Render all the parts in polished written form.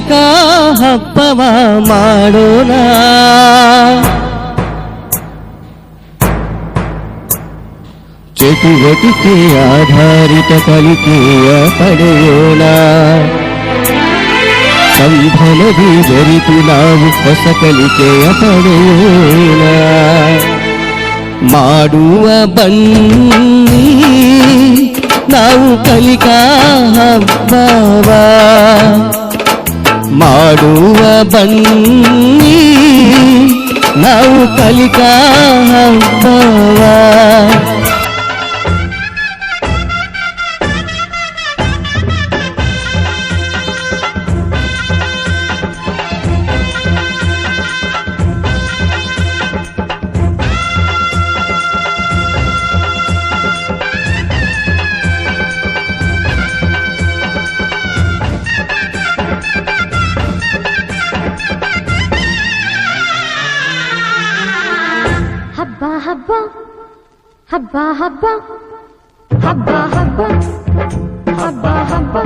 ಕಲಿಕಾ ಹಬ್ಬವ ಮಾಡೋಣ. ಚಟುವಟಿಕೆ ಆಧಾರಿತ ಕಲಿಕೆಯ ಪಡೆಯೋಣ. ಸಂಭ್ರಮದಿ ಬೆರೆತು ನಾವು ಹೊಸ ಕಲಿಕೆಯ ಪಡೆಯೋಣ. ಮಾಡುವ ಬನ್ನಿ ನಾವು ಕಲಿಕಾ ಹಬ್ಬವ, ಮಾಡುವ ಬನ್ನಿ ನಾವು ಕಲಿಕಾ ಹಬ್ಬವ. ಹಬ್ಬ ಹಬ್ಬ ಹಬ್ಬ ಹಬ್ಬ ಹಬ್ಬ ಹಬ್ಬ ಹಬ್ಬ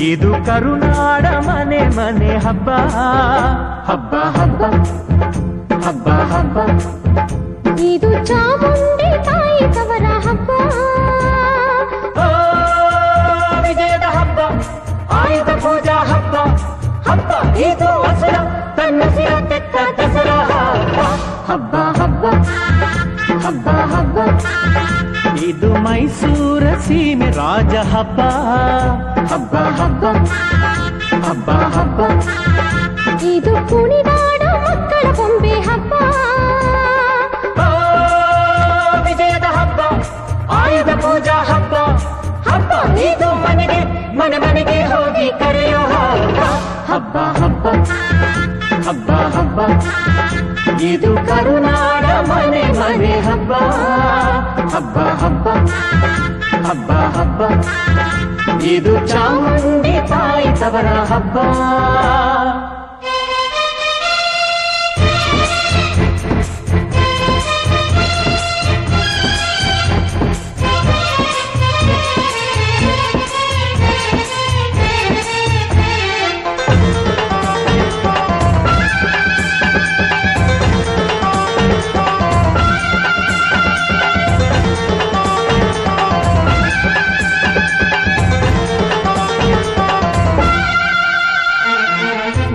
ಇದು ಕರುನಾಡ ಮನೆ ಮನೆ ಹಬ್ಬ. ಹಬ್ಬ ಹಬ್ಬ ಹಬ್ಬ ಹಬ್ಬ ಇದು ಚಾಮುಂಡಿ ತಾಯಿ ತವರ ಹಬ್ಬ. ವಿಜಯದ ಹಬ್ಬ, ಆಯುಧ ಪೂಜಾ ಹಬ್ಬ. ಹಬ್ಬ ಇದು ಹಸುರ ತನ್ನ ಸಿರ ತೆತ್ತ ದಸರಾ ಹಬ್ಬ. ಹಬ್ಬ ಹಬ್ಬ ಹಬ್ಬ ಹಬ್ಬ ಇದು ಮೈಸೂರ ಸೀಮೆ ರಾಜ ಹಬ್ಬ. ಹಬ್ಬ ಹಬ್ಬ ಹಬ್ಬ ಹಬ್ಬ ಇದು ಕುಣಿದಾಡ ಮಕ್ಕಳ ಬೊಂಬೆ ಹಬ್ಬ. ವಿಜಯದ ಹಬ್ಬ, ಆಯುಧ ಪೂಜಾ ಹಬ್ಬ. ಹಬ್ಬ ಇದು ಮನೆಗೆ ಮನೆ ಮನೆಗೆ ಹೋಗಿ ಕರೆಯೋ ಹಬ್ಬ. ಹಬ್ಬ ಹಬ್ಬ ಹಬ್ಬ ಹಬ್ಬ ಇದು ಕರುನಾಡ ಮನೆ ಮನೆ ಹಬ್ಬ. ಹಬ್ಬ ಹಬ್ಬ ಹಬ್ಬ ಹಬ್ಬ ಇದು ಚಾಮುಂಡಿ ತಾಯಿ ತವರ ಹಬ್ಬ.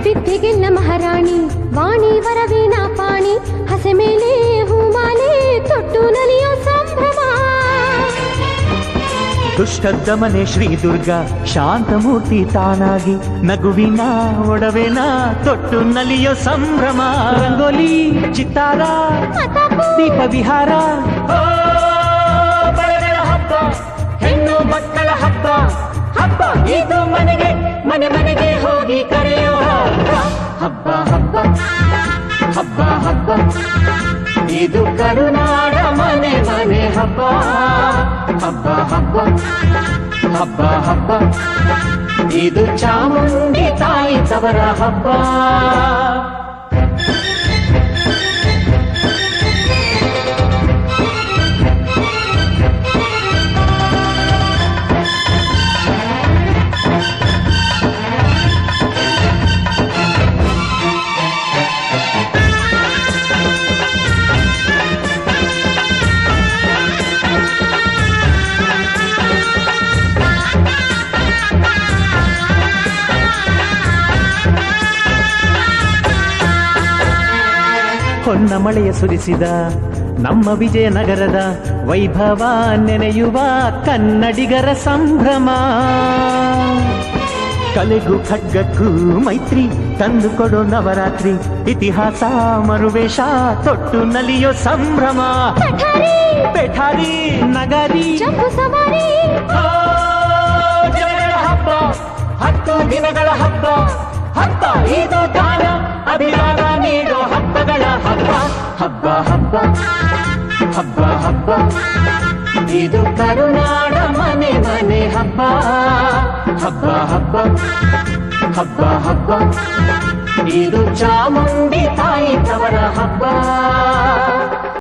ವಿದ್ಯೆಗೆಲ್ಲ ಮಹಾರಾಣಿ ವಾಣಿ ವರವೀಣ ಪಾಣಿ ಹಸೆ ಮೇಲೆ ಹೂಮಾಲೆ ತೊಟ್ಟು ನಲಿಯೋ ಸಂಭ್ರಮ. ದುಷ್ಟದಮನೆ ಶ್ರೀ ದುರ್ಗಾ ಶಾಂತಮೂರ್ತಿ ತಾನಾಗಿ ನಗುವಿನ ಒಡವೆನ ತೊಟ್ಟು ನಲಿಯೋ ಸಂಭ್ರಮ. ರಂಗೋಲಿ ಚಿತ್ತಾರ ದೀಪ ವಿಹಾರ. ಬಡಗಳ ಹಬ್ಬ, ಹೆಣ್ಣು ಮಕ್ಕಳ ಹಬ್ಬ. ಹಬ್ಬ ಇದು ಮನೆಗೆ ಮನೆ ಮನೆಗೆ ಹೋಗಿ ಕರೆಯೋ ಹಬ್ಬ. ಹಬ್ಬ ಹಬ್ಬ ಹಬ್ಬ ಇದು ಕರುನಾಡ ಮನೆ ಮನೆ ಹಬ್ಬ. ಹಬ್ಬ ಹಬ್ಬ ಹಬ್ಬ ಹಬ್ಬ ಇದು ಚಾಮುಂಡಿ ತಾಯಿ ತವರ ಹಬ್ಬ. ಹೊನ್ನ ಮಳೆಯ ಸುರಿಸಿದ ನಮ್ಮ ವಿಜಯನಗರದ ವೈಭವ ನೆನೆಯುವ ಕನ್ನಡಿಗರ ಸಂಭ್ರಮ. ಕಲೆಗೂ ಖಡ್ಗಕ್ಕೂ ಮೈತ್ರಿ ತಂದುಕೊಡೋ ನವರಾತ್ರಿ. ಇತಿಹಾಸ ಮರುವೇಷ ತೊಟ್ಟು ನಲಿಯೋ ಸಂಭ್ರಮ. ಪೆಠಾರಿ ನಗರಿ ಜಂಬೂ ಸವಾರಿ ಜನಗಳ ಹಬ್ಬ, 10 ದಿನಗಳ ಹಬ್ಬ. ಹಬ್ಬ ಇದು ದಾನ ಅಭಿಮಾನ ನೀಡೋ ಹಬ್ಬಗಳ ಹಬ್ಬ. ಹಬ್ಬ ಹಬ್ಬ ಹಬ್ಬ ಹಬ್ಬ ಇದು ಕರುನಾಡ ಮನೆ ಮನೆ ಹಬ್ಬ. ಹಬ್ಬ ಹಬ್ಬ ಹಬ್ಬ ಹಬ್ಬ ಇದು ಚಾಮುಂಡಿ ತಾಯಿ ತವರ ಹಬ್ಬ.